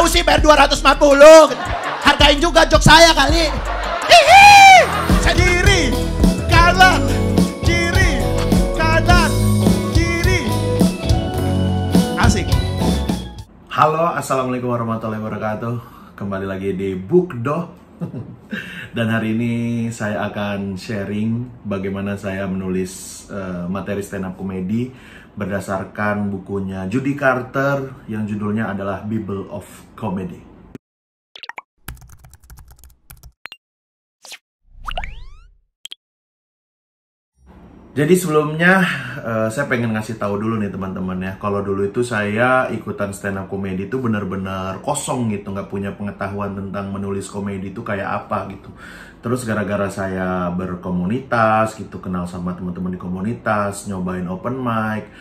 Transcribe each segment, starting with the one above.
tahu sih bayar 250. Hargain juga jok saya kali. Hihi. Kiri, kanan, kiri, kanan, kiri. Asik. Halo, assalamualaikum warahmatullahi wabarakatuh. Kembali lagi di Bookdoh. Dan hari ini saya akan sharing bagaimana saya menulis materi stand up komedi berdasarkan bukunya Judy Carter yang judulnya adalah Bible of Comedy. Jadi sebelumnya saya pengen ngasih tahu dulu nih teman-teman ya. Kalau dulu itu saya ikutan stand up komedi itu benar-benar kosong gitu, nggak punya pengetahuan tentang menulis komedi itu kayak apa gitu. Terus gara-gara saya berkomunitas gitu, kenal sama teman-teman di komunitas, nyobain open mic,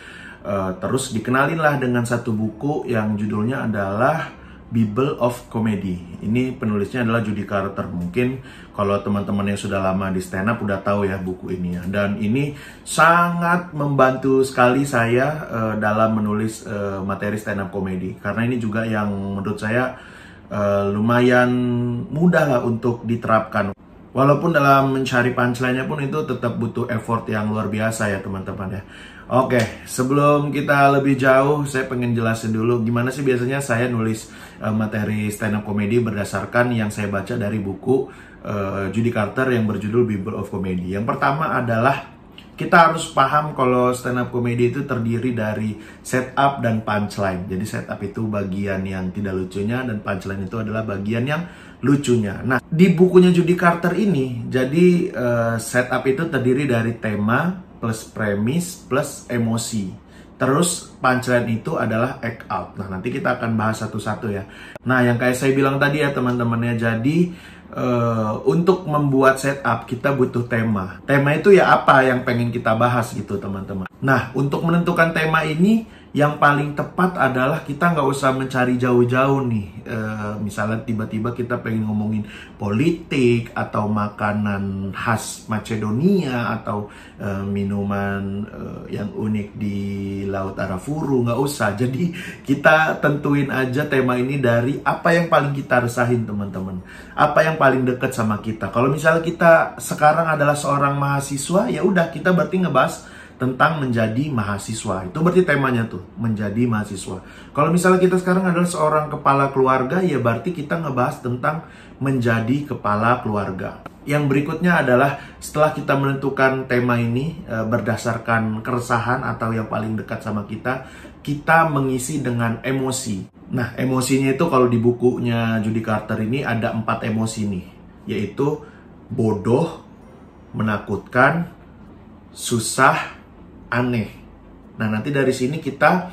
terus dikenalin lah dengan satu buku yang judulnya adalah Bible of Comedy. Ini penulisnya adalah Judy Carter. Mungkin kalau teman-teman yang sudah lama di stand up udah tahu ya buku ini ya. Dan ini sangat membantu sekali saya dalam menulis materi stand up comedy. Karena ini juga yang menurut saya lumayan mudah lah untuk diterapkan. Walaupun dalam mencari punchline-nya pun itu tetap butuh effort yang luar biasa ya teman-teman ya. Oke, sebelum kita lebih jauh, saya pengen jelasin dulu gimana sih biasanya saya nulis materi stand up comedy berdasarkan yang saya baca dari buku Judy Carter yang berjudul Bible of Comedy. Yang pertama adalah kita harus paham kalau stand up comedy itu terdiri dari setup dan punchline. Jadi setup itu bagian yang tidak lucunya dan punchline itu adalah bagian yang lucunya. Nah, di bukunya Judy Carter ini, jadi setup itu terdiri dari tema plus premis plus emosi. Terus punchline itu adalah act out. Nah, nanti kita akan bahas satu-satu ya. Nah, yang kayak saya bilang tadi ya teman-teman ya. Jadi untuk membuat setup kita butuh tema. Tema itu ya apa yang pengen kita bahas gitu teman-teman. Nah, untuk menentukan tema ini yang paling tepat adalah kita nggak usah mencari jauh-jauh nih. Misalnya tiba-tiba kita pengen ngomongin politik atau makanan khas Macedonia atau minuman yang unik di Laut Arafuru, nggak usah. Jadi kita tentuin aja tema ini dari apa yang paling kita resahin teman-teman. Apa yang paling dekat sama kita. Kalau misalnya kita sekarang adalah seorang mahasiswa, ya udah kita berarti ngebahas tentang menjadi mahasiswa. Itu berarti temanya tuh, menjadi mahasiswa. Kalau misalnya kita sekarang adalah seorang kepala keluarga, ya berarti kita ngebahas tentang menjadi kepala keluarga. Yang berikutnya adalah setelah kita menentukan tema ini berdasarkan keresahan atau yang paling dekat sama kita mengisi dengan emosi. Nah, emosinya itu kalau di bukunya Judy Carter ini ada 4 emosi nih, yaitu bodoh, menakutkan, susah, aneh. Nah, nanti dari sini kita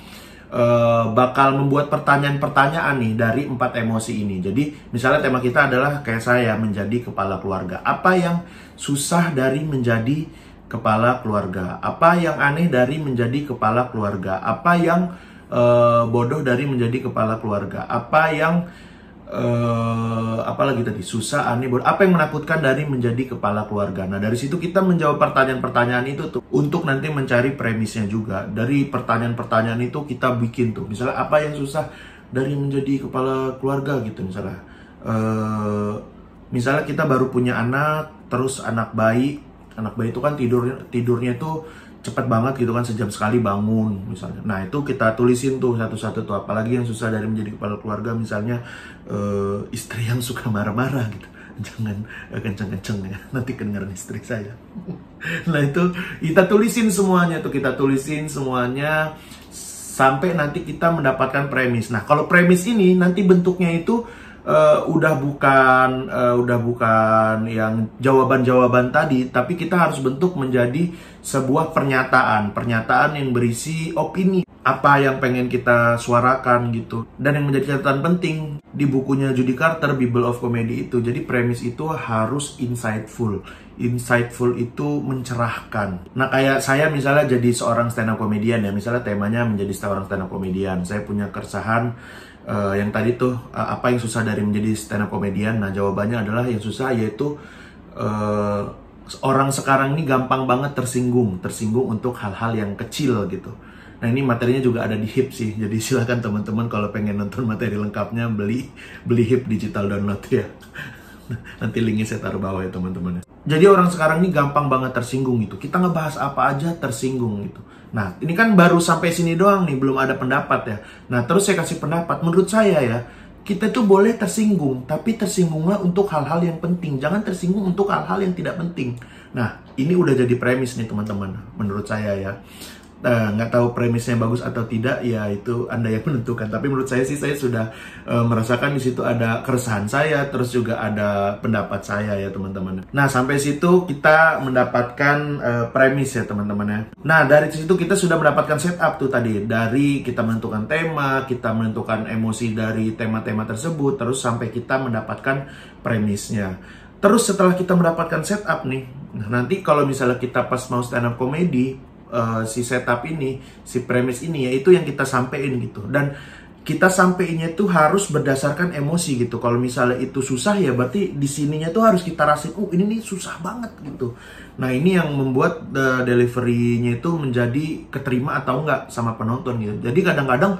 bakal membuat pertanyaan-pertanyaan nih dari 4 emosi ini. Jadi, misalnya tema kita adalah kayak saya menjadi kepala keluarga. Apa yang susah dari menjadi kepala keluarga? Apa yang aneh dari menjadi kepala keluarga? Apa yang bodoh dari menjadi kepala keluarga? Apa yang apalagi tadi susah, aneh, bodoh. Apa yang menakutkan dari menjadi kepala keluarga? Nah, dari situ kita menjawab pertanyaan-pertanyaan itu tuh untuk nanti mencari premisnya juga. Dari pertanyaan-pertanyaan itu kita bikin tuh, misalnya apa yang susah dari menjadi kepala keluarga gitu misalnya. Misalnya kita baru punya anak, terus anak bayi itu kan tidurnya tuh cepet banget gitu kan, sejam sekali bangun misalnya. Nah, itu kita tulisin tuh satu-satu tuh. Apalagi yang susah dari menjadi kepala keluarga, misalnya istri yang suka marah-marah gitu. Jangan kenceng-kenceng ya, nanti kedengeran istri saya. Nah, itu kita tulisin semuanya tuh, sampai nanti kita mendapatkan premis. Nah, kalau premis ini nanti bentuknya itu udah bukan yang jawaban-jawaban tadi, tapi kita harus bentuk menjadi sebuah pernyataan yang berisi opini, apa yang pengen kita suarakan gitu. Dan yang menjadi catatan penting di bukunya Judy Carter Bible of Comedy itu, jadi premis itu harus insightful itu mencerahkan. Nah, kayak saya misalnya jadi seorang stand up comedian ya, misalnya temanya menjadi seorang stand up comedian, saya punya keresahan yang tadi tuh apa yang susah dari menjadi stand up comedian. Nah, jawabannya adalah yang susah yaitu orang sekarang ini gampang banget tersinggung untuk hal-hal yang kecil gitu. Nah, ini materinya juga ada di HIP sih. Jadi silakan teman-teman kalau pengen nonton materi lengkapnya beli HIP digital download ya. Nanti linknya saya taruh bawah ya teman-teman. Jadi orang sekarang ini gampang banget tersinggung gitu. Kita ngebahas apa aja tersinggung gitu. Nah, ini kan baru sampai sini doang nih, belum ada pendapat ya. Nah, terus saya kasih pendapat. Menurut saya ya, kita tuh boleh tersinggung, tapi tersinggunglah untuk hal-hal yang penting. Jangan tersinggung untuk hal-hal yang tidak penting. Nah, ini udah jadi premis nih teman-teman, menurut saya ya. Nggak tahu premisnya bagus atau tidak, ya itu Anda yang menentukan. Tapi menurut saya sih, saya sudah merasakan di situ ada keresahan saya, terus juga ada pendapat saya ya teman-teman. Nah, sampai situ kita mendapatkan premis ya teman-teman ya. Nah, dari situ kita sudah mendapatkan setup tuh tadi. Dari kita menentukan tema, kita menentukan emosi dari tema-tema tersebut, terus sampai kita mendapatkan premisnya. Terus setelah kita mendapatkan setup nih, nanti kalau misalnya kita pas mau stand up comedy, si setup ini, si premis ini ya itu yang kita sampein gitu. Dan kita sampeinnya tuh harus berdasarkan emosi gitu. Kalau misalnya itu susah ya berarti di sininya tuh harus kita rasain, ini nih susah banget gitu. Nah, ini yang membuat delivery-nya itu menjadi keterima atau enggak sama penonton gitu. Jadi kadang-kadang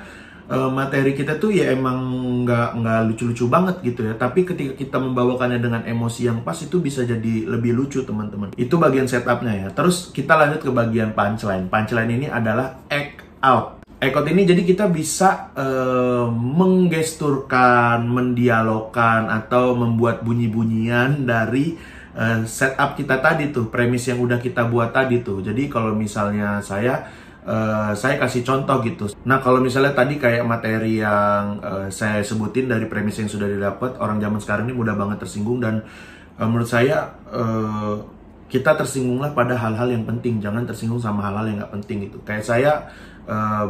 materi kita tuh ya emang nggak lucu-lucu banget gitu ya. Tapi ketika kita membawakannya dengan emosi yang pas, itu bisa jadi lebih lucu teman-teman. Itu bagian setupnya ya. Terus kita lanjut ke bagian punchline. Punchline ini adalah act out. Act out ini jadi kita bisa menggesturkan, mendialogkan, atau membuat bunyi-bunyian dari setup kita tadi tuh, premis yang udah kita buat tadi tuh. Jadi kalau misalnya saya kasih contoh gitu. Nah, kalau misalnya tadi kayak materi yang saya sebutin dari premis yang sudah didapat, orang zaman sekarang ini mudah banget tersinggung. Dan menurut saya kita tersinggunglah pada hal-hal yang penting, jangan tersinggung sama hal-hal yang nggak penting gitu. Kayak saya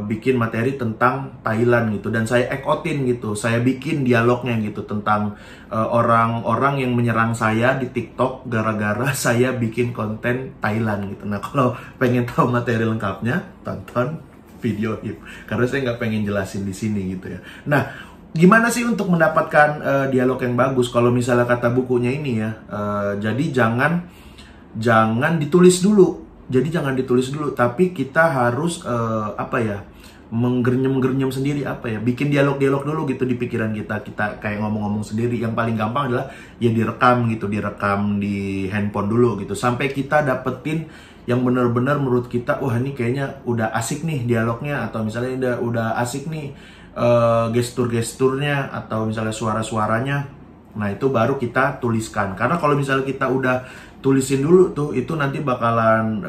bikin materi tentang Thailand gitu, dan saya act out-in gitu, saya bikin dialognya gitu tentang orang-orang yang menyerang saya di TikTok gara-gara saya bikin konten Thailand gitu. Nah, kalau pengen tahu materi lengkapnya, tonton video HIP, karena saya nggak pengen jelasin di sini gitu ya. Nah, gimana sih untuk mendapatkan dialog yang bagus? Kalau misalnya kata bukunya ini ya, jadi jangan ditulis dulu. Jadi jangan ditulis dulu, tapi kita harus menggernyem-gernyem sendiri, bikin dialog-dialog dulu gitu di pikiran kita. Kita kayak ngomong-ngomong sendiri. Yang paling gampang adalah ya direkam gitu, direkam di handphone dulu gitu, sampai kita dapetin yang benar-benar menurut kita, wah ini kayaknya udah asik nih dialognya, atau misalnya udah asik nih gestur-gesturnya, atau misalnya suara-suaranya. Nah, itu baru kita tuliskan. Karena kalau misalnya kita udah tulisin dulu tuh, itu nanti bakalan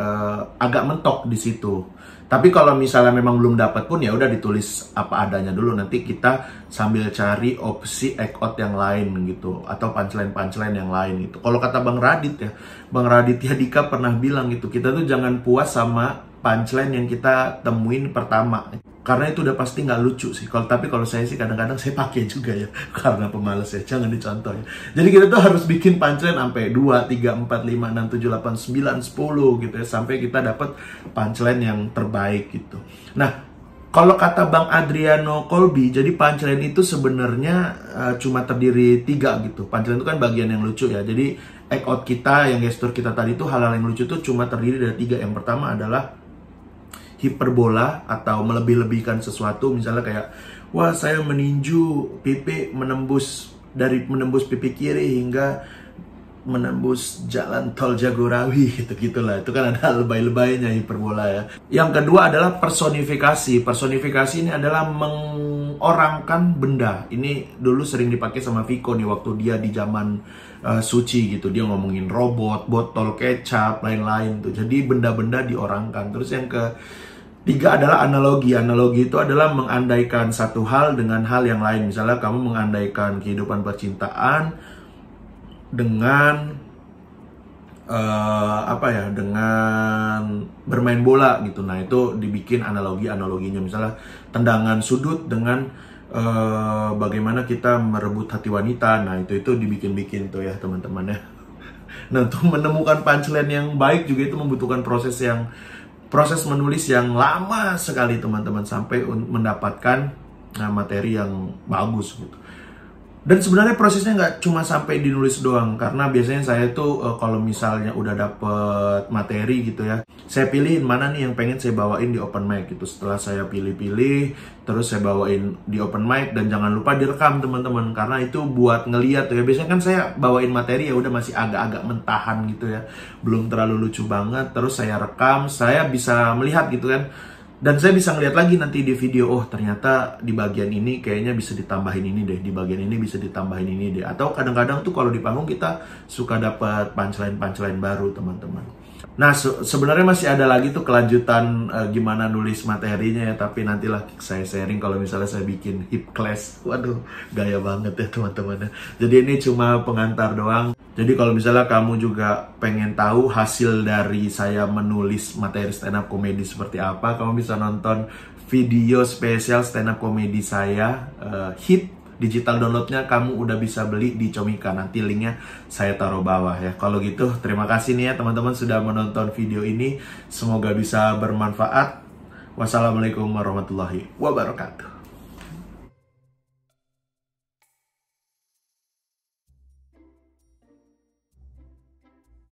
agak mentok di situ. Tapi kalau misalnya memang belum dapat pun, ya udah ditulis apa adanya dulu. Nanti kita sambil cari opsi act out yang lain gitu, atau punchline yang lain gitu. Kalau kata Bang Raditya Dika pernah bilang gitu, kita tuh jangan puas sama punchline yang kita temuin pertama, karena itu udah pasti nggak lucu sih. Tapi kalau saya sih kadang-kadang saya pakai juga ya, karena pemalas ya, jangan dicontoh ya. Jadi kita tuh harus bikin punchline sampai 2, 3, 4, 5, 6, 7, 8, 9, 10 gitu ya, sampai kita dapat punchline yang terbaik gitu. Nah, kalau kata Bang Adriano Colby, jadi punchline itu sebenarnya cuma terdiri 3 gitu. Punchline itu kan bagian yang lucu ya. Jadi act out kita, yang gestur kita tadi itu, hal-hal yang lucu tuh cuma terdiri dari 3. Yang pertama adalah hiperbola atau melebih-lebihkan sesuatu, misalnya kayak, wah saya meninju pipi menembus pipi kiri hingga menembus jalan tol Jagorawi gitu-gitulah. Itu kan ada lebay-lebaynya hiperbola ya. Yang kedua adalah personifikasi. Personifikasi ini adalah mengorangkan benda. Ini dulu sering dipakai sama Viko nih waktu dia di zaman suci gitu. Dia ngomongin robot, botol kecap, lain-lain tuh. Jadi benda-benda diorangkan. Terus yang ketiga adalah analogi. Analogi itu adalah mengandaikan satu hal dengan hal yang lain. Misalnya kamu mengandaikan kehidupan percintaan dengan dengan bermain bola gitu. Nah, itu dibikin analoginya. Misalnya tendangan sudut dengan bagaimana kita merebut hati wanita. Nah, itu dibikin-bikin tuh ya teman-teman ya. Nah, untuk menemukan punchline yang baik juga itu membutuhkan proses menulis yang lama sekali teman-teman, sampai mendapatkan materi yang bagus gitu. Dan sebenarnya prosesnya nggak cuma sampai dinulis doang, karena biasanya saya tuh kalau misalnya udah dapet materi gitu ya, saya pilihin mana nih yang pengen saya bawain di open mic gitu. Setelah saya pilih-pilih, terus saya bawain di open mic, dan jangan lupa direkam teman-teman, karena itu buat ngeliat tuh ya. Biasanya kan saya bawain materi ya udah masih agak-agak mentahan gitu ya, belum terlalu lucu banget, terus saya rekam, saya bisa melihat gitu kan. Dan saya bisa ngeliat lagi nanti di video, oh ternyata di bagian ini kayaknya bisa ditambahin ini deh, di bagian ini bisa ditambahin ini deh. Atau kadang-kadang tuh kalau di panggung kita suka dapat punchline-punchline baru teman-teman. Nah sebenarnya masih ada lagi tuh kelanjutan gimana nulis materinya ya, tapi nantilah saya sharing kalau misalnya saya bikin hip class. Waduh, gaya banget ya teman-teman. Jadi ini cuma pengantar doang. Jadi kalau misalnya kamu juga pengen tahu hasil dari saya menulis materi stand up comedy seperti apa, kamu bisa nonton video spesial stand up comedy saya, hit. Digital downloadnya kamu udah bisa beli di Comika. Nanti linknya saya taruh bawah ya. Kalau gitu terima kasih nih ya teman-teman sudah menonton video ini. Semoga bisa bermanfaat. Wassalamualaikum warahmatullahi wabarakatuh.